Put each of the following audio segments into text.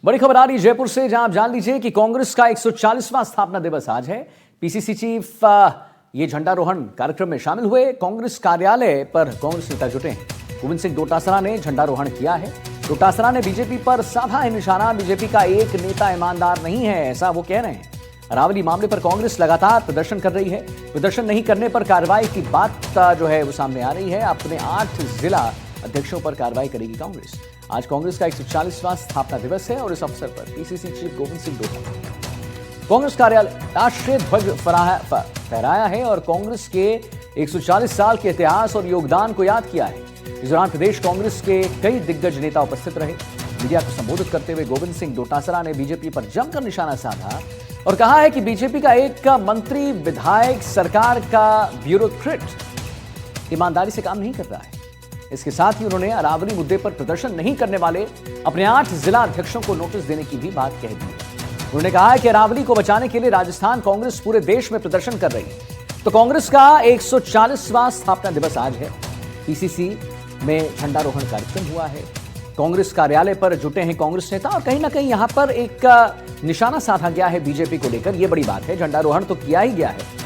बड़ी खबर आ रही जयपुर से, जहां आप जान लीजिए कि कांग्रेस का 140वां स्थापना दिवस आज है। पीसीसी चीफ ये झंडारोहण कार्यक्रम में शामिल हुए। कांग्रेस कार्यालय पर कांग्रेस नेता जुटे हैं। गोविंद सिंह डोटासरा ने झंडारोहण किया है। डोटासरा ने बीजेपी पर साधा है निशाना। बीजेपी का एक नेता ईमानदार नहीं है, ऐसा वो कह रहे हैं। अरावली मामले पर कांग्रेस लगातार प्रदर्शन कर रही है। प्रदर्शन नहीं करने पर कार्रवाई की बात जो है वो सामने आ रही है। अपने 8 जिला अध्यक्षों पर कार्रवाई करेगी कांग्रेस। आज कांग्रेस का 140वां स्थापना दिवस है और इस अवसर पर पीसीसी चीफ गोविंद सिंह डोटासरा कांग्रेस कार्यालय राष्ट्रीय ध्वज फहराया है और कांग्रेस के 140 साल के इतिहास और योगदान को याद किया है। इस दौरान प्रदेश कांग्रेस के कई दिग्गज नेता उपस्थित रहे। मीडिया को संबोधित करते हुए गोविंद सिंह डोटासरा ने बीजेपी पर जमकर निशाना साधा और कहा है कि बीजेपी का एक मंत्री, विधायक, सरकार का ब्यूरोक्रेट ईमानदारी से काम नहीं कर रहा है। इसके साथ ही उन्होंने अरावली मुद्दे पर प्रदर्शन नहीं करने वाले अपने 8 जिला अध्यक्षों को नोटिस देने की भी बात कह दी है। उन्होंने कहा है कि अरावली को बचाने के लिए राजस्थान कांग्रेस पूरे देश में प्रदर्शन कर रही है। तो कांग्रेस का 140वां स्थापना दिवस आज है। पीसीसी में झंडारोहण कार्यक्रम हुआ है। कांग्रेस कार्यालय पर जुटे हैं कांग्रेस नेता और कहीं ना कहीं यहां पर एक निशाना साधा गया है बीजेपी को लेकर। यह बड़ी बात है। झंडारोहण तो किया ही गया है।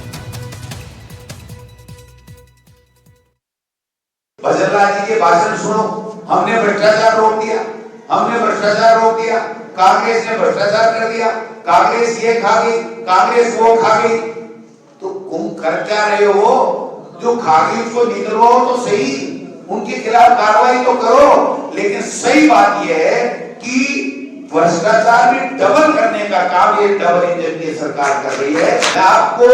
भजनलाल जी के भाषण सुनो। हमने भ्रष्टाचार रोक दिया, हमने भ्रष्टाचार रोक दिया, कांग्रेस ने भ्रष्टाचार कर दिया, कांग्रेस ये खा गई, कांग्रेस वो खा गई। तो तुम कर क्या रहे हो? जो खा गई उसको निकलवाओ तो सही, उनके खिलाफ कार्रवाई तो करो। लेकिन सही बात यह है कि भ्रष्टाचार में डबल करने का काम ये डबल इंजन की सरकार कर रही है। मैं आपको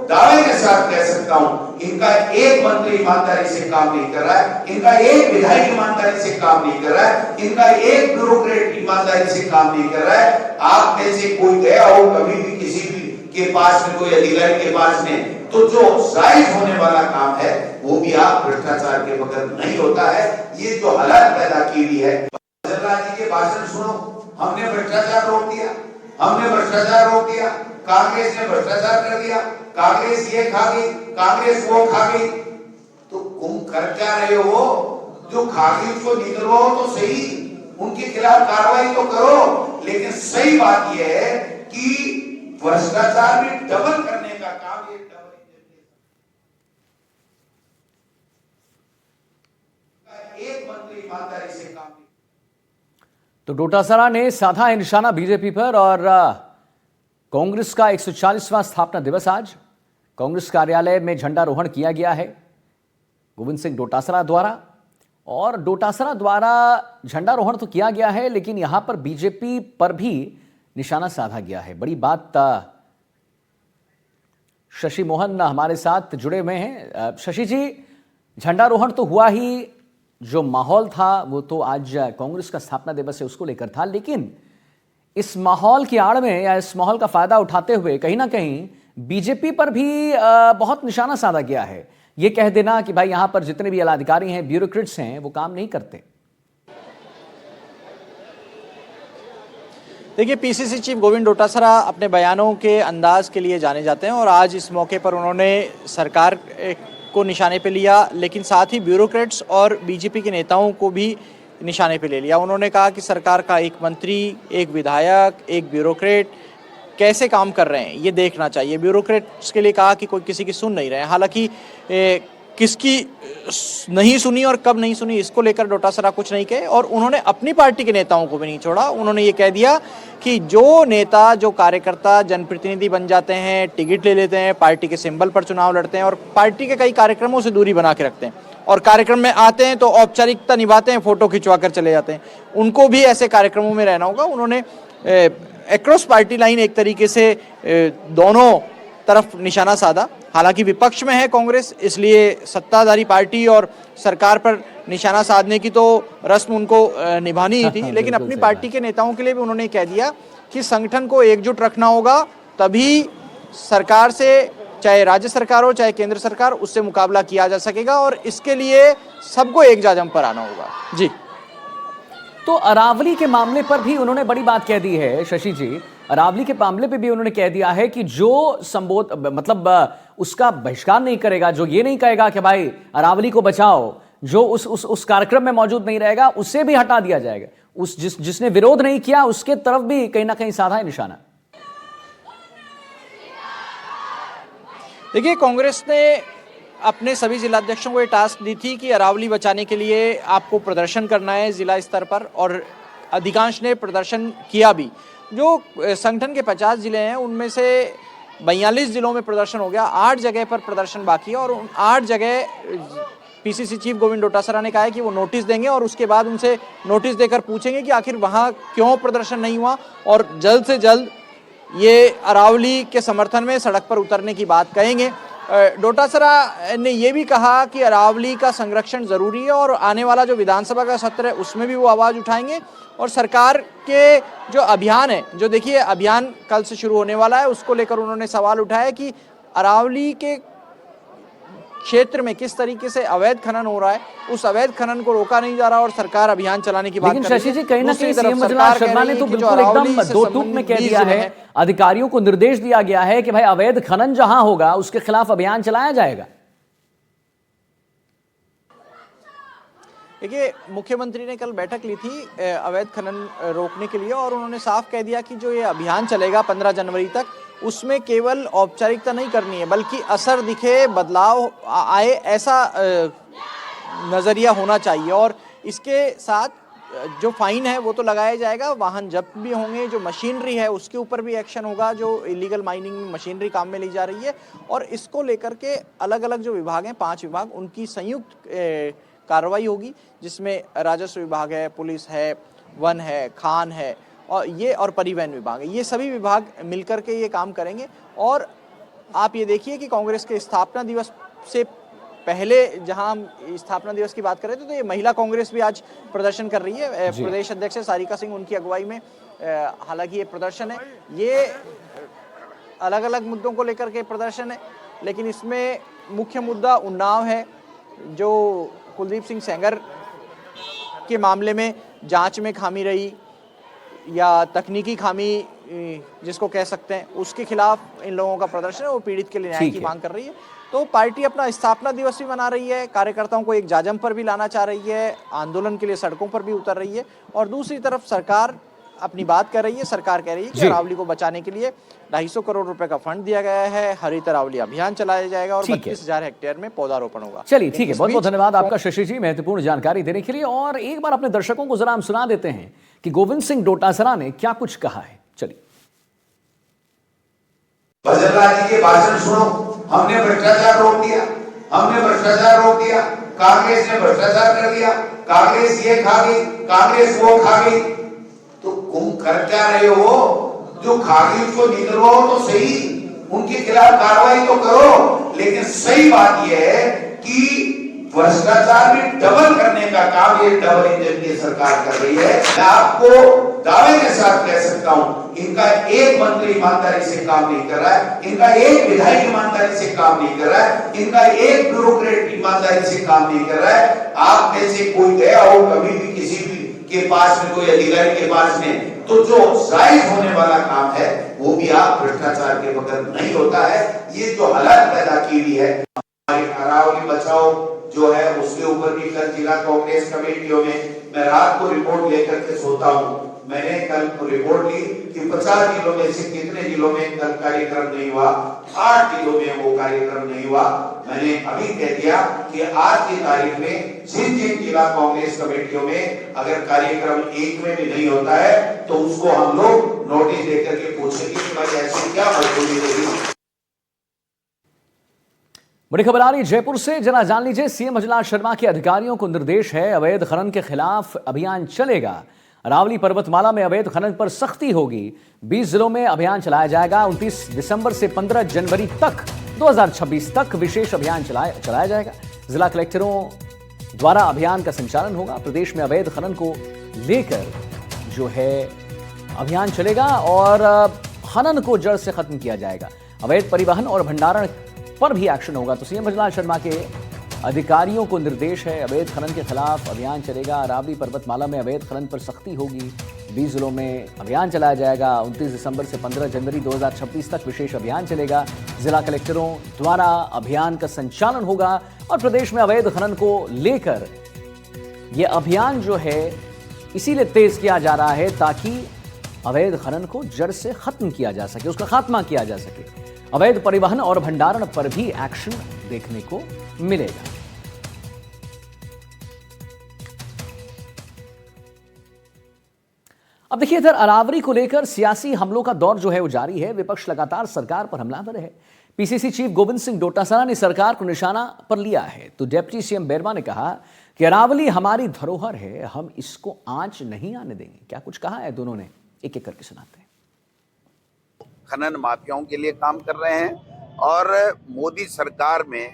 दावे के साथ कह सकता हूं, इनका एक मंत्री ईमानदारी से काम नहीं कर रहा है, इनका एक विधायक ईमानदारी से काम नहीं कर रहा है, इनका एक ब्यूरोक्रेट ईमानदारी से काम नहीं कर रहा है। आप में से कोई गया हो कभी भी किसी भी के पास में, कोई अधिकारी के पास में, तो जो जायज होने वाला काम है वो भी आप भ्रष्टाचार के बगैर नहीं होता है। ये जो हालात पैदा की हुई है। भजनलाल जी के भाषण सुनो। हमने भ्रष्टाचार रोक दिया, हमने भ्रष्टाचार रोक दिया, कांग्रेस ने भ्रष्टाचार कर दिया, कांग्रेस ये खा गई, कांग्रेस वो खा गई। तो तुम कर क्या रहे हो? जो खा गई उसको निकलवाओ तो सही, उनके खिलाफ कार्रवाई तो करो। लेकिन सही बात यह है कि भ्रष्टाचार में डबल करने का काम ये डबल एक मंत्री ईमानदारी से काम। तो डोटासरा ने साधा है निशाना बीजेपी पर और कांग्रेस का 140वां स्थापना दिवस आज कांग्रेस कार्यालय में झंडारोहण किया गया है गोविंद सिंह डोटासरा द्वारा। और डोटासरा द्वारा झंडारोहण तो किया गया है, लेकिन यहां पर बीजेपी पर भी निशाना साधा गया है। बड़ी बात। शशि मोहन हमारे साथ जुड़े हुए हैं। शशि जी, झंडारोहण तो हुआ ही, जो माहौल था वो तो आज कांग्रेस का स्थापना दिवस है उसको लेकर था, लेकिन इस माहौल की आड़ में या इस माहौल का फायदा उठाते हुए कहीं ना कहीं बीजेपी पर भी बहुत निशाना साधा गया है। ये कह देना कि भाई यहां पर जितने भी आलाधिकारी हैं, ब्यूरोक्रेट्स हैं, वो काम नहीं करते। देखिए, पीसीसी चीफ गोविंद डोटासरा अपने बयानों के अंदाज के लिए जाने जाते हैं और आज इस मौके पर उन्होंने सरकार को निशाने पे लिया, लेकिन साथ ही ब्यूरोक्रेट्स और बीजेपी के नेताओं को भी निशाने पे ले लिया। उन्होंने कहा कि सरकार का एक मंत्री, एक विधायक, एक ब्यूरोक्रेट कैसे काम कर रहे हैं ये देखना चाहिए। ब्यूरोक्रेट्स के लिए कहा कि कोई किसी की सुन नहीं रहे हैं। हालांकि किसकी नहीं सुनी और कब नहीं सुनी इसको लेकर डोटासरा कुछ नहीं कहे और उन्होंने अपनी पार्टी के नेताओं को भी नहीं छोड़ा। उन्होंने ये कह दिया कि जो नेता, जो कार्यकर्ता जनप्रतिनिधि बन जाते हैं, टिकट ले लेते हैं, पार्टी के सिंबल पर चुनाव लड़ते हैं और पार्टी के कई कार्यक्रमों से दूरी बना के रखते हैं और कार्यक्रम में आते हैं तो औपचारिकता निभाते हैं, फोटो खिंचवा कर चले जाते हैं, उनको भी ऐसे कार्यक्रमों में रहना होगा। उन्होंने एक्रॉस पार्टी लाइन एक तरीके से दोनों तरफ निशाना साधा। हालांकि विपक्ष में है कांग्रेस, इसलिए सत्ताधारी पार्टी और सरकार पर निशाना साधने की तो रस्म उनको निभानी ही थी, लेकिन अपनी पार्टी के नेताओं के लिए भी उन्होंने कह दिया कि संगठन को एकजुट रखना होगा, तभी सरकार से, चाहे राज्य सरकार हो चाहे केंद्र सरकार, उससे मुकाबला किया जा सकेगा और इसके लिए सबको एक जाजम पर आना होगा। जी, तो अरावली के मामले पर भी उन्होंने बड़ी बात कह दी है शशि जी। अरावली के मामले पे भी उन्होंने कह दिया है कि जो मतलब उसका बहिष्कार नहीं करेगा, जो ये नहीं कहेगा कि भाई अरावली को बचाओ, जो उस कार्यक्रम में मौजूद नहीं रहेगा उसे भी हटा दिया जाएगा। उस जिसने विरोध नहीं किया उसके तरफ भी कहीं ना कहीं साधा है निशाना। देखिए, कांग्रेस ने अपने सभी जिलाध्यक्षों को ये टास्क दी थी कि अरावली बचाने के लिए आपको प्रदर्शन करना है जिला स्तर पर, और अधिकांश ने प्रदर्शन किया भी। जो संगठन के 50 जिले हैं उनमें से 42 जिलों में प्रदर्शन हो गया, 8 जगह पर प्रदर्शन बाकी है, और उन 8 जगह पीसीसी चीफ गोविंद डोटासरा ने कहा है कि वो नोटिस देंगे और उसके बाद उनसे नोटिस देकर पूछेंगे कि आखिर वहाँ क्यों प्रदर्शन नहीं हुआ, और जल्द से जल्द ये अरावली के समर्थन में सड़क पर उतरने की बात कहेंगे। डोटासरा ने ये भी कहा कि अरावली का संरक्षण जरूरी है और आने वाला जो विधानसभा का सत्र है उसमें भी वो आवाज़ उठाएंगे, और सरकार के जो अभियान है, जो देखिए अभियान कल से शुरू होने वाला है, उसको लेकर उन्होंने सवाल उठाया कि अरावली के क्षेत्र में किस तरीके से अवैध खनन हो रहा है, उस अवैध खनन को रोका नहीं जा रहा और सरकार अभियान चलाने की बात कर रही है। लेकिन शशि जी, कहीं ना कहीं सीएम मंजुनाथ शर्मा ने तो बिल्कुल एकदम दो टूक में कह दिया है, अधिकारियों को निर्देश दिया गया है कि भाई अवैध खनन जहां होगा उसके खिलाफ अभियान चलाया जाएगा। देखिए, मुख्यमंत्री ने कल बैठक ली थी अवैध खनन रोकने के लिए, और उन्होंने साफ कह दिया कि जो ये अभियान चलेगा 15 जनवरी तक, उसमें केवल औपचारिकता नहीं करनी है बल्कि असर दिखे, बदलाव आए, ऐसा नज़रिया होना चाहिए। और इसके साथ जो फाइन है वो तो लगाया जाएगा, वाहन जब्त भी होंगे, जो मशीनरी है उसके ऊपर भी एक्शन होगा, जो इलीगल माइनिंग में मशीनरी काम में ली जा रही है। और इसको लेकर के अलग अलग जो विभाग हैं, 5 विभाग, उनकी संयुक्त कार्रवाई होगी, जिसमें राजस्व विभाग है, पुलिस है, वन है, खान है, और परिवहन विभाग है। ये सभी विभाग मिलकर के ये काम करेंगे। और आप ये देखिए कि कांग्रेस के स्थापना दिवस से पहले, जहां हम स्थापना दिवस की बात कर रहे थे, तो ये महिला कांग्रेस भी आज प्रदर्शन कर रही है। प्रदेश अध्यक्ष सारिका सिंह, उनकी अगुवाई में हालांकि ये प्रदर्शन है, ये अलग अलग मुद्दों को लेकर के प्रदर्शन है, लेकिन इसमें मुख्य मुद्दा उन्नाव है, जो कुलदीप सिंह सेंगर के मामले में जांच में खामी रही या तकनीकी खामी जिसको कह सकते हैं, उसके खिलाफ इन लोगों का प्रदर्शन है। वो पीड़ित के लिए न्याय की मांग कर रही है। तो पार्टी अपना स्थापना दिवस भी मना रही है, कार्यकर्ताओं को एक जाजम पर भी लाना चाह रही है, आंदोलन के लिए सड़कों पर भी उतर रही है, और दूसरी तरफ सरकार अपनी बात कर रही है। सरकार कह रही है कि अरावली को बचाने के लिए 250 करोड़ रुपए का फंड दिया गया है, हरित अरावली अभियान चलाया जाएगा और 32,000 हेक्टेयर में पौधारोपण होगा। चलिए ठीक है, बहुत बहुत धन्यवाद आपका शशि जी, महत्वपूर्ण जानकारी देने के लिए। और एक बार अपने दर्शकों को जरा हम सुना देते हैं कि गोविंद सिंह डोटासरा ने क्या कुछ कहा है। चलिए। भजनलाल जी के भाषण सुनो, हमने भ्रष्टाचार रोक दिया, हमने भ्रष्टाचार रोक दिया, कांग्रेस ने भ्रष्टाचार कर दिया, कांग्रेस ये खा गई, कांग्रेस वो खा गई। तो तुम कर क्या रहे हो? जो खा गई उसको निकलवाओ तो सही, उनके खिलाफ कार्रवाई तो करो। लेकिन सही बात यह है कि भ्रष्टाचार में डबल करने का काम ये डबल इंजन की सरकार कर रही है। मैं आपको दावे के साथ कह सकता हूं, इनका एक मंत्री ईमानदारी से काम नहीं कर रहा है, इनका एक विधायक ईमानदारी से काम नहीं कर रहा है, इनका एक ब्यूरोक्रेट ईमानदारी से काम नहीं कर रहा है। आप में से कोई गया हो कभी भी किसी भी के पास में, कोई अधिकारी के पास में, तो जो जायज होने वाला काम है वो भी आप भ्रष्टाचार के बगैर नहीं होता है। ये जो हालत पैदा की हुई है, अरावली बचाओ जो है, उसके ऊपर भी कल जिला कांग्रेस कमेटियों में मैं रात को रिपोर्ट लेकर के सोता हूँ। मैंने कल रिपोर्ट ली कि 50 जिलों में से कितने जिलों में कल कार्यक्रम नहीं हुआ, 8 जिलों में वो कार्यक्रम नहीं हुआ। मैंने अभी कह दिया कि आज की तारीख में जिन जिन जिला कांग्रेस कमेटियों में अगर कार्यक्रम एक में भी नहीं होता है तो उसको हम लोग नोटिस देकर के पूछेंगे कि भाई ऐसी क्या मजबूरी होगी। बड़ी खबर आ रही जयपुर से, जरा जान लीजिए। सीएम मंजुनाथ शर्मा के अधिकारियों को निर्देश है, अवैध खनन के खिलाफ अभियान चलेगा। अरावली पर्वतमाला में अवैध खनन पर सख्ती होगी। 20 जिलों में अभियान चलाया जाएगा। 29 दिसंबर से 15 जनवरी तक 2026 तक विशेष अभियान चलाया जाएगा। जिला कलेक्टरों द्वारा अभियान का संचालन होगा। प्रदेश में अवैध खनन को लेकर जो है अभियान चलेगा और खनन को जड़ से खत्म किया जाएगा। अवैध परिवहन और भंडारण पर भी एक्शन होगा। तो सीएम मंजुनाथ शर्मा के अधिकारियों को निर्देश है, अवैध खनन के खिलाफ अभियान चलेगा। अरावली पर्वतमाला में अवैध खनन पर सख्ती होगी। 20 जिलों में अभियान चलाया जाएगा। 29 दिसंबर से 15 जनवरी 2026 तक विशेष अभियान चलेगा। जिला कलेक्टरों द्वारा अभियान का संचालन होगा और प्रदेश में अवैध खनन को लेकर यह अभियान जो है इसीलिए तेज किया जा रहा है ताकि अवैध खनन को जड़ से खत्म किया जा सके, उसका खात्मा किया जा सके। अवैध परिवहन और भंडारण पर भी एक्शन देखने को मिलेगा। अब देखिए, इधर अरावली को लेकर सियासी हमलों का दौर जो है वो जारी है। विपक्ष लगातार सरकार पर हमलावर है। पीसीसी चीफ गोविंद सिंह डोटासरा ने सरकार को निशाना पर लिया है तो डिप्टी सीएम बैरवा ने कहा कि अरावली हमारी धरोहर है, हम इसको आंच नहीं आने देंगे। क्या कुछ कहा है दोनों ने, एक एक करके सुनाते हैं। खनन माफियाओं के लिए काम कर रहे हैं और मोदी सरकार में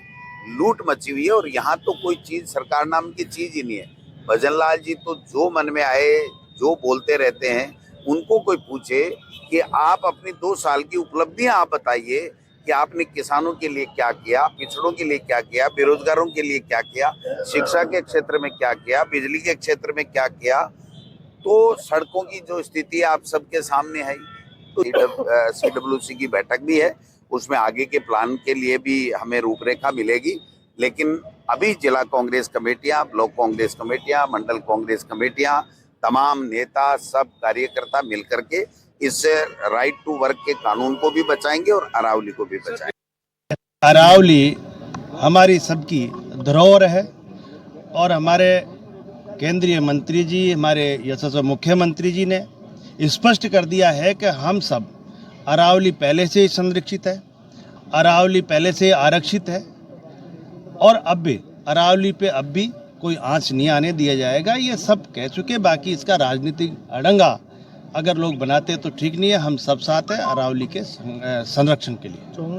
लूट मची हुई है और यहाँ तो कोई चीज सरकार नाम की चीज ही नहीं है। भजन लाल जी तो जो मन में आए जो बोलते रहते हैं। उनको कोई पूछे कि आप अपनी 2 साल की उपलब्धियां आप बताइए कि आपने किसानों के लिए क्या किया, पिछड़ों के लिए क्या किया, बेरोजगारों के लिए क्या किया, शिक्षा के क्षेत्र में क्या किया, बिजली के क्षेत्र में क्या किया। तो सड़कों की जो स्थिति आप सबके सामने है। तो CWC की बैठक भी है, उसमें आगे के प्लान के लिए भी हमें रूपरेखा मिलेगी। लेकिन अभी जिला कांग्रेस कमेटियां, ब्लॉक कांग्रेस कमेटियां, मंडल कांग्रेस कमेटियां, तमाम नेता, सब कार्यकर्ता मिलकर के इस राइट टू वर्क के कानून को भी बचाएंगे और अरावली को भी बचाएंगे। अरावली हमारी सबकी धरोहर है और हमारे केंद्रीय मंत्री जी, हमारे यशस्वी मुख्यमंत्री जी ने स्पष्ट कर दिया है कि हम सब, अरावली पहले से ही संरक्षित है, अरावली पहले से आरक्षित है और अब भी अरावली पे अब भी कोई आंच नहीं आने दिया जाएगा। ये सब कह चुके। बाकी इसका राजनीतिक अड़ंगा अगर लोग बनाते तो ठीक नहीं है। हम सब साथ हैं अरावली के संरक्षण के लिए।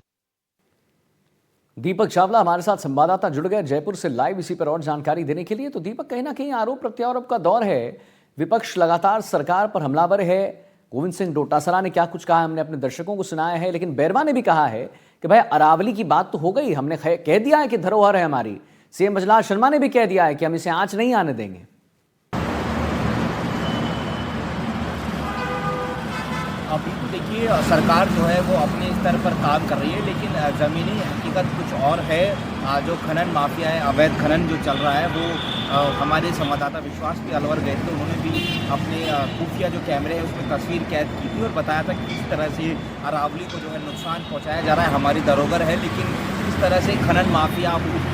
दीपक चावला हमारे साथ संवाददाता जुड़ गए जयपुर से लाइव इसी पर और जानकारी देने के लिए। तो दीपक, कहीं ना कहीं आरोप प्रत्यारोप का दौर है, विपक्ष लगातार सरकार पर हमलावर है। गोविंद सिंह डोटासरा ने क्या कुछ कहा हमने अपने दर्शकों को सुनाया है, लेकिन बैरवा ने भी कहा है कि भाई अरावली की बात तो हो गई, हमने कह दिया है कि धरोहर है हमारी। सीएम बजलाल शर्मा ने भी कह दिया है कि हम इसे आंच नहीं आने देंगे। अभी तो देखिए, सरकार जो है वो अपने स्तर पर काम कर रही है, लेकिन ज़मीनी हकीकत कुछ और है। जो खनन माफिया है, अवैध खनन जो चल रहा है, वो हमारे संवाददाता विश्वास भी अलवर गए थे। उन्होंने भी अपने खुफिया जो कैमरे है उसमें तस्वीर कैद की थी और बताया था कि किस तरह से अरावली को जो है नुकसान पहुंचाया जा रहा है। हमारी धरोहर है, लेकिन इस तरह से खनन माफिया उस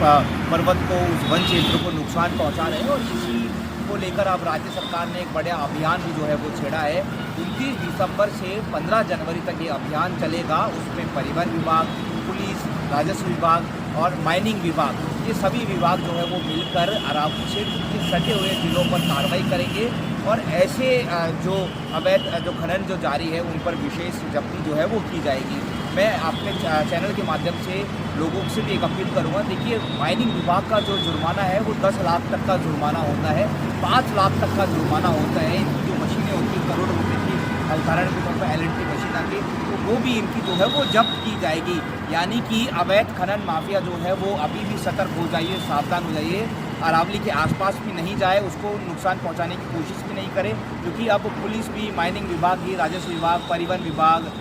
पर्वत को, उस वन क्षेत्र को नुकसान पहुँचा रहे हैं। और इसी को लेकर अब राज्य सरकार ने एक बड़ा अभियान भी जो है वो छेड़ा है। 29 दिसंबर से 15 जनवरी तक ये अभियान चलेगा। उसमें परिवहन विभाग, पुलिस, राजस्व विभाग और माइनिंग विभाग, ये सभी विभाग जो है वो मिलकर अरावली क्षेत्र के सटे हुए जिलों पर कार्रवाई करेंगे और ऐसे जो अवैध जो खनन जो जारी है उन पर विशेष जब्ती जो है वो की जाएगी। मैं अपने चैनल के माध्यम से लोगों से भी एक अपील करूँगा। देखिए, माइनिंग विभाग का जो जुर्माना है वो 10 लाख तक का जुर्माना होता है, 5 लाख तक का जुर्माना होता है। इनकी जो मशीनें होती हैं करोड़ रुपए की, उदाहरण के तौर पर LNT मशीन आती है, तो वो भी इनकी जो है वो जब्त की जाएगी। यानी कि अवैध खनन माफिया जो है वो अभी भी सतर्क हो जाइए, सावधान हो जाइए। अरावली के आसपास भी नहीं जाए, उसको नुकसान पहुंचाने की कोशिश भी नहीं करे, क्योंकि अब पुलिस भी, माइनिंग विभाग भी, राजस्व विभाग, परिवहन विभाग,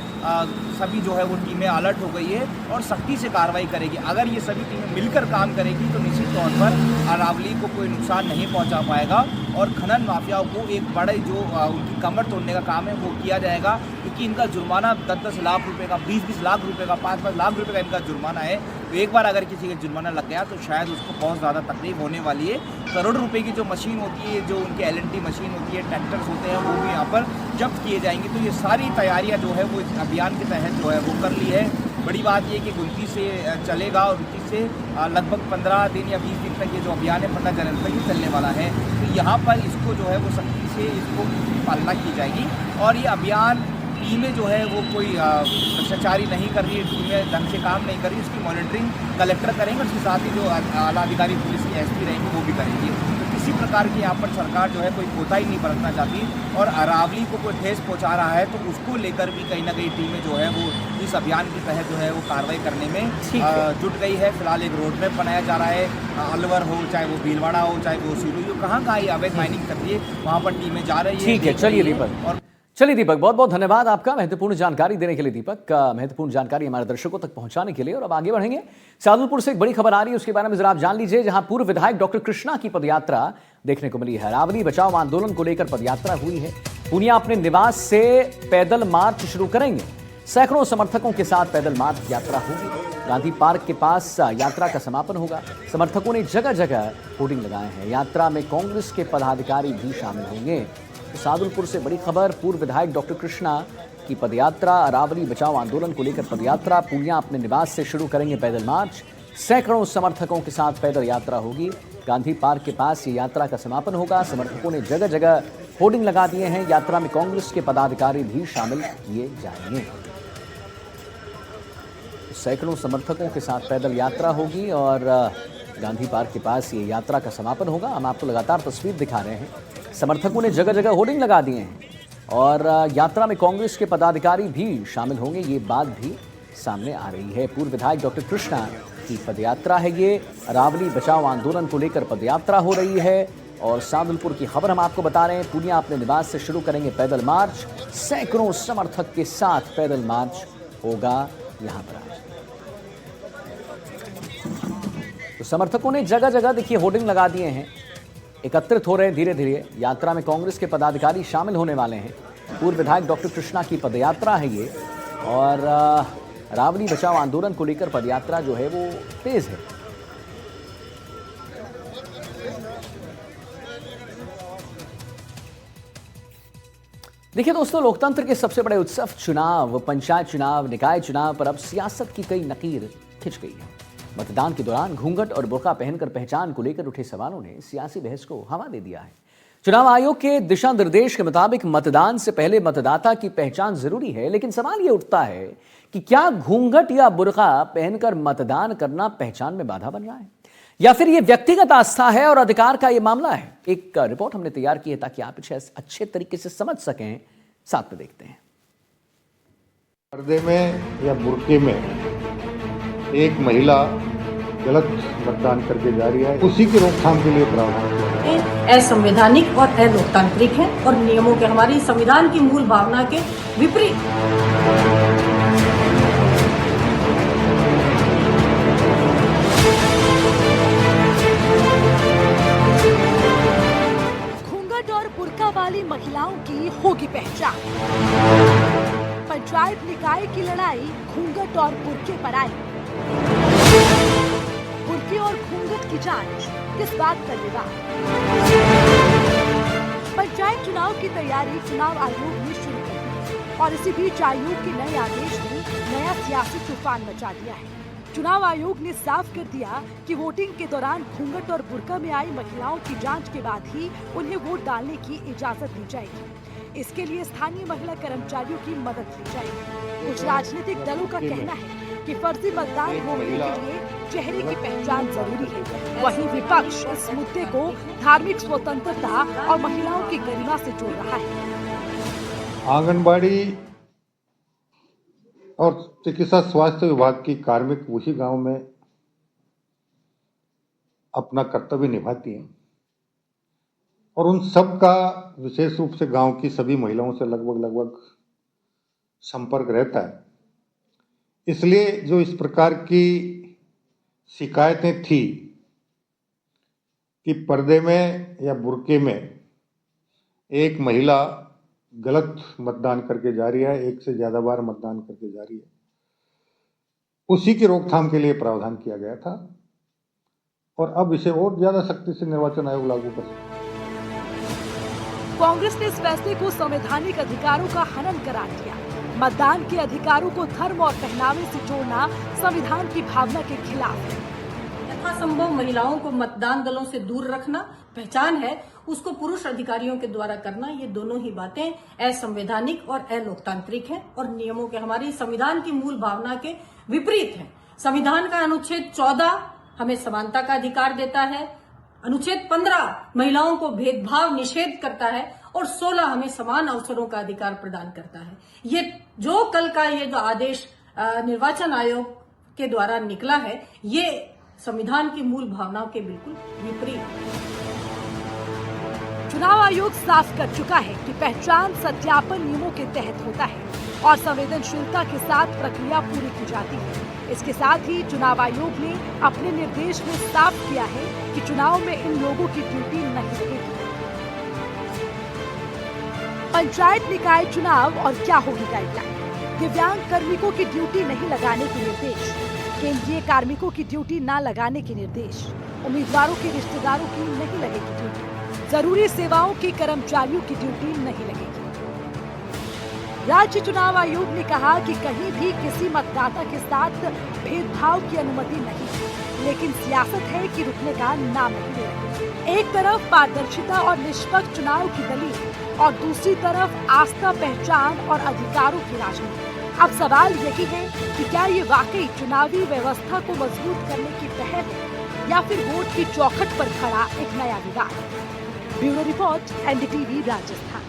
सभी जो है वो टीमें अलर्ट हो गई है और सख्ती से कार्रवाई करेगी। अगर ये सभी टीमें मिलकर काम करेगी तो निश्चित तौर पर अरावली को कोई नुकसान नहीं पहुंचा पाएगा और खनन माफियाओं को एक बड़े जो उनकी कमर तोड़ने का काम है वो किया जाएगा। क्योंकि इनका जुर्माना 10-10 लाख रुपए का, 20-20 लाख रुपए का, 5-5 लाख रुपए का इनका जुर्माना है। तो एक बार अगर किसी का जुर्माना लग गया तो शायद उसको बहुत ज़्यादा तकलीफ होने वाली है। करोड़ रुपए की जो मशीन होती है, जो उनकी LNT मशीन होती है, ट्रैक्टर्स होते हैं, वो भी यहाँ पर जब्त किए जाएंगे। तो ये सारी तैयारियाँ जो है वो इस अभियान के तहत जो है वो कर ली है। बड़ी बात ये कि 29 से चलेगा और 29 से लगभग 15 दिन या 20 दिन तक ये जो अभियान है 15 जनवरी तक ही चलने वाला है। तो यहाँ पर इसको जो है वो सख्ती से इसको पालना की जाएगी। और ये अभियान टीमें जो है वो कोई भ्रष्टाचारी नहीं कर रही है, टीमें ढंग से काम नहीं कर रही, उसकी मॉनिटरिंग कलेक्टर करेंगे और उसके साथ ही जो आला अधिकारी पुलिस की SP रहेंगी वो भी करेंगी। तो किसी प्रकार की यहाँ पर सरकार जो है कोई कोताही नहीं बरतना चाहती और अरावली को कोई ठेस पहुँचा रहा है तो उसको लेकर भी कहीं ना कहीं टीमें जो है वो इस अभियान के तहत जो है वो कार्रवाई करने में जुट गई है। फिलहाल एक रोड मैप बनाया जा रहा है, अलवर हो, चाहे वो भीलवाड़ा हो, चाहे वो सीरू हो, कहाँ ये अवैध माइनिंग कर रही है वहाँ पर टीमें जा रही है। ठीक है, चलिए दीपक। चलिए दीपक, बहुत बहुत धन्यवाद आपका महत्वपूर्ण जानकारी देने के लिए। दीपक, महत्वपूर्ण जानकारी हमारे दर्शकों तक पहुंचाने के लिए। और अब आगे बढ़ेंगे। सादुलपुर से एक बड़ी खबर आ रही है, उसके बारे में जरा आप जान लीजिए। जहां पूर्व विधायक डॉक्टर कृष्णा की पदयात्रा देखने को मिली है। अरावली बचाओ आंदोलन को लेकर पदयात्रा हुई है। पूनिया अपने निवास से पैदल मार्च शुरू करेंगे। सैकड़ों समर्थकों के साथ पैदल मार्च यात्रा होगी। गांधी पार्क के पास यात्रा का समापन होगा। समर्थकों ने जगह जगह होर्डिंग लगाए हैं। यात्रा में कांग्रेस के पदाधिकारी भी शामिल होंगे। तो सादुलपुर से बड़ी खबर, पूर्व विधायक डॉक्टर कृष्णा की पदयात्रा, अरावली बचाओ आंदोलन को लेकर पदयात्रा। पूनिया अपने निवास से शुरू करेंगे पैदल मार्च। सैकड़ों समर्थकों के साथ पैदल यात्रा होगी। गांधी पार्क के पास ये यात्रा का समापन होगा। समर्थकों ने जगह जगह होर्डिंग लगा दिए हैं। यात्रा में कांग्रेस के पदाधिकारी भी शामिल किए जाएंगे। सैकड़ों समर्थकों के साथ पैदल यात्रा होगी और गांधी पार्क के पास ये यात्रा का समापन होगा। हम आपको लगातार तस्वीर दिखा रहे हैं। समर्थकों ने जगह जगह होर्डिंग लगा दिए हैं और यात्रा में कांग्रेस के पदाधिकारी भी शामिल होंगे। ये बात भी सामने आ रही है। पूर्व विधायक डॉक्टर कृष्णा की पदयात्रा है ये। अरावली बचाओ आंदोलन को लेकर पदयात्रा हो रही है और सादुलपुर की खबर हम आपको बता रहे हैं। पूनिया अपने निवास से शुरू करेंगे पैदल मार्च। सैकड़ों समर्थक के साथ पैदल मार्च होगा यहां पर आज। तो समर्थकों ने जगह जगह देखिए होर्डिंग लगा दिए हैं, एकत्रित हो रहे हैं धीरे धीरे। यात्रा में कांग्रेस के पदाधिकारी शामिल होने वाले हैं। पूर्व विधायक डॉक्टर कृष्णा की पदयात्रा है ये और अरावली बचाओ आंदोलन को लेकर पदयात्रा जो है वो तेज है। देखिए दोस्तों, लोकतंत्र के सबसे बड़े उत्सव चुनाव, पंचायत चुनाव, निकाय चुनाव पर अब सियासत की कई नकीर खिंच गई है। मतदान के दौरान घूंघट और बुर्का पहनकर पहचान को लेकर उठे सवालों ने सियासी बहस को हवा दे दिया है। चुनाव आयोग के दिशा निर्देश के मुताबिक मतदान से पहले मतदाता की पहचान जरूरी है, लेकिन सवाल यह उठता है कि क्या घूंघट या बुर्का पहनकर मतदान करना पहचान में बाधा बन रहा है या फिर यह व्यक्तिगत आस्था है और अधिकार का यह मामला है। एक रिपोर्ट हमने तैयार की है ताकि आप इसे अच्छे तरीके से समझ सकें। साथ में देखते हैं। पर्दे में या बुर्के में एक महिला गलत मतदान करके जा रही है, उसी की रोकथाम के लिए प्रावधान असंवैधानिक और अलोकतांत्रिक है और नियमों के हमारी संविधान की मूल भावना के विपरीत। घूंघट और बुर्का वाली महिलाओं की होगी पहचान। पंचायत निकाय की लड़ाई घूंघट और बुर्के पर आई। बुर्के और घूंघट की जांच किस बात का विवाद। पंचायत चुनाव की तैयारी चुनाव आयोग ने शुरू कर दी और इसी बीच आयोग के नए आदेश ने नया सियासी तूफान मचा दिया है। चुनाव आयोग ने साफ कर दिया कि वोटिंग के दौरान घूंघट और बुर्का में आई महिलाओं की जांच के बाद ही उन्हें वोट डालने की इजाजत दी जाएगी। इसके लिए स्थानीय महिला कर्मचारियों की मदद ली जाएगी। कुछ राजनीतिक दलों का कहना है कि फर्जी मतदान रोकने के लिए चेहरे की पहचान जरूरी है। वहीं विपक्ष इस मुद्दे को धार्मिक स्वतंत्रता और महिलाओं की गरिमा से जोड़ रहा है। आंगनबाड़ी और चिकित्सा स्वास्थ्य विभाग की कार्मिक उसी गांव में अपना कर्तव्य निभाती हैं और उन सब का विशेष रूप से गांव की सभी महिलाओं से लगभग संपर्क रहता है। इसलिए जो इस प्रकार की शिकायतें थी कि पर्दे में या बुर्के में एक महिला गलत मतदान करके जा रही है, एक से ज्यादा बार मतदान करके जा रही है, उसी की रोकथाम के लिए प्रावधान किया गया था और अब इसे और ज्यादा सख्ती से निर्वाचन आयोग लागू कर सकता है। कांग्रेस ने इस फैसले को संवैधानिक अधिकारों का हनन करार दिया। मतदान के अधिकारों को धर्म और पहनावे से जोड़ना संविधान की भावना के खिलाफ है। यथासंभव महिलाओं को मतदान दलों से दूर रखना पहचान है, उसको पुरुष अधिकारियों के द्वारा करना, ये दोनों ही बातें असंवैधानिक और अलोकतांत्रिक हैं और नियमों के हमारी संविधान की मूल भावना के विपरीत है। संविधान का अनुच्छेद 14 हमें समानता का अधिकार देता है, अनुच्छेद 15 महिलाओं को भेदभाव निषेध करता है और 16 हमें समान अवसरों का अधिकार प्रदान करता है। ये जो कल का ये जो आदेश निर्वाचन आयोग के द्वारा निकला है, ये संविधान की मूल भावनाओं के बिल्कुल विपरीत है। चुनाव आयोग साफ कर चुका है कि पहचान सत्यापन नियमों के तहत होता है। और संवेदनशीलता के साथ प्रक्रिया पूरी की जाती है। इसके साथ ही चुनाव आयोग ने अपने निर्देश में साफ किया है कि चुनाव में इन लोगों की ड्यूटी नहीं लगेगी। पंचायत निकाय चुनाव और क्या होगी गाइडलाइन? दिव्यांग कार्मिकों की ड्यूटी नहीं लगाने के निर्देश, केंद्रीय कार्मिकों की ड्यूटी न लगाने के निर्देश, उम्मीदवारों के रिश्तेदारों की नहीं लगेगी ड्यूटी, जरूरी सेवाओं के कर्मचारियों की ड्यूटी नहीं लगेगी। राज्य चुनाव आयोग ने कहा कि कहीं भी किसी मतदाता के साथ भेदभाव की अनुमति नहीं है, लेकिन सियासत है कि रुकने का नाम नहीं ले रहे। एक तरफ पारदर्शिता और निष्पक्ष चुनाव की दलील और दूसरी तरफ आस्था, पहचान और अधिकारों की राजनीति। अब सवाल यही है कि क्या ये वाकई चुनावी व्यवस्था को मजबूत करने की पहल है या फिर वोट की चौखट पर खड़ा एक नया विवाद। Bureau report, NDTV, Rajasthan.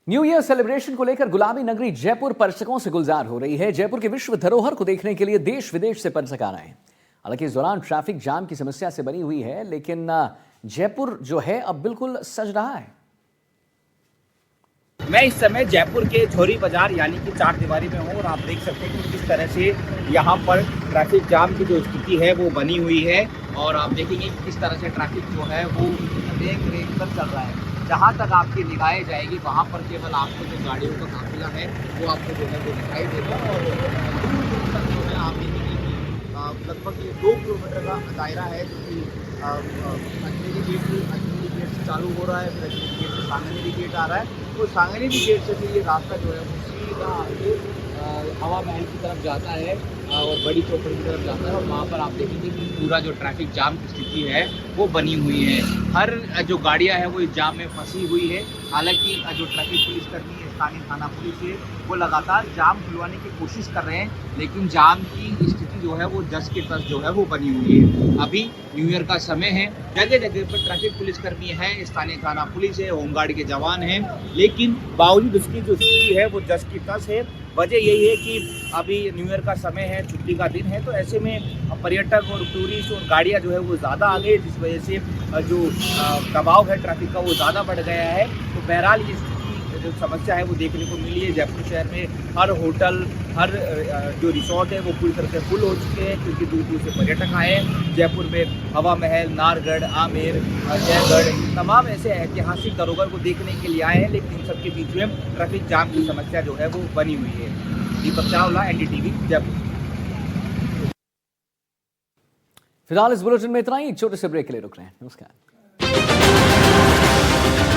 New year celebration को लेकर गुलाबी नगरी जयपुर पर्यटकों से गुलजार हो रही है। जयपुर के विश्व धरोहर को देखने के लिए देश विदेश से पर्यटक आ रहे हैं। हालांकि इस दौरान ट्रैफिक जाम की समस्या से बनी हुई है, लेकिन जयपुर जो है अब बिल्कुल सज रहा है। मैं इस समय जयपुर के झोरी बाजार यानी कि चार दीवारी में हूँ और आप देख सकते हैं कि किस तरह से यहाँ पर ट्रैफिक जाम की जो स्थिति है वो बनी हुई है। और आप देखेंगे कि किस तरह से ट्रैफिक जो है वो रेंग पर चल रहा है। जहाँ तक आपकी निगाहें जाएगी वहाँ पर केवल आपको जो गाड़ियों का काफिला है वो आपको जो है वो दिखाई देगा। और जो है आप देखेंगे कि लगभग 2 किलोमीटर का दायरा है जो कि अजमेरी गेट से चालू हो रहा है, फिर अजमेरी गेट से सांगनेरी गेट आ रहा है। तो सांगनेरी गेट से फिर ये रास्ता जो है वो सीधा आगे हवा महल की तरफ जाता है और बड़ी चौपड़ी की तरफ जाता है। और वहाँ पर आप देखेंगे कि पूरा जो ट्रैफिक जाम की स्थिति है वो बनी हुई है। हर जो गाड़ियाँ हैं वो इस जाम में फंसी हुई है। हालांकि जो ट्रैफिक पुलिस कर्मी है, स्थानीय थाना पुलिस है, वो लगातार जाम खुलवाने की कोशिश कर रहे हैं, लेकिन जाम की स्थिति जो है वो जस के तस जो है वो बनी हुई है। अभी न्यू ईयर का समय है, जगह जगह पर ट्रैफिक पुलिस कर्मी है, स्थानीय थाना पुलिस है, होमगार्ड के जवान हैं, लेकिन बावजूद उसकी जो स्थिति है वो जस की तस है। वजह यही है कि अभी न्यू ईयर का समय है, छुट्टी का दिन है, तो ऐसे में पर्यटक और टूरिस्ट और गाड़ियां जो है वो ज़्यादा आ गई, जिस वजह से जो दबाव है ट्रैफिक का वो ज़्यादा बढ़ गया है। तो बहरहाल ये स्थिति जो समस्या है वो देखने को मिली है। जयपुर शहर में हर होटल, हर जो रिसोर्ट है वो पूरी तरह से फुल हो चुके हैं, क्योंकि दूर दूर से पर्यटक आए हैं। जयपुर में हवा महल, नारगढ़, आमेर, जयगढ़, तमाम ऐसे ऐतिहासिक धरोहर को देखने के लिए आए हैं, लेकिन इन सबके बीच में ट्रैफिक जाम की समस्या जो है वो बनी हुई है। दीपक चावला, एनडीटीवी, जयपुर। फिलहाल इस बुलेटिन में इतना ही। एक छोटे से ब्रेक के लिए रुक रहे हैं। नमस्कार।